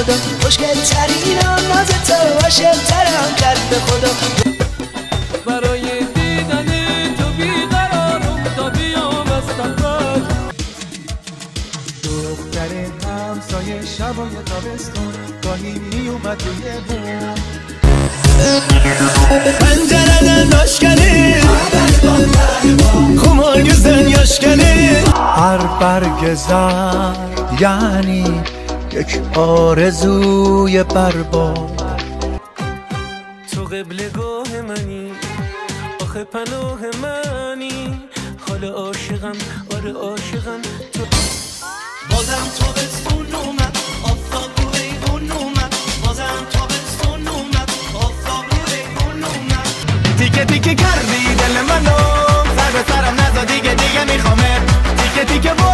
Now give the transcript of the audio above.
خدا خوشگل ترین ناز تو عاشق‌ترم کرد به خدا برای دیدن تو بیقرارم تا بیام از سفر دختر همسایه شبای تابستون گاهی میومد روی بوم Pencereden taş gelir Kumal yüzden yaş gelir هر برگ زر یعنی یک آرزوی برباد تو قبلگاه منی آخه پناه منی حال عاشقم آره عاشقم تو بازم تابستون اومد آفتاب رو ایوون اومد بازم تابستون اومد آفتاب رو ایوون اومد تیکه تیکه کردی دل منو سر به سرم نزا دیگه میخوامه تیکه تیکه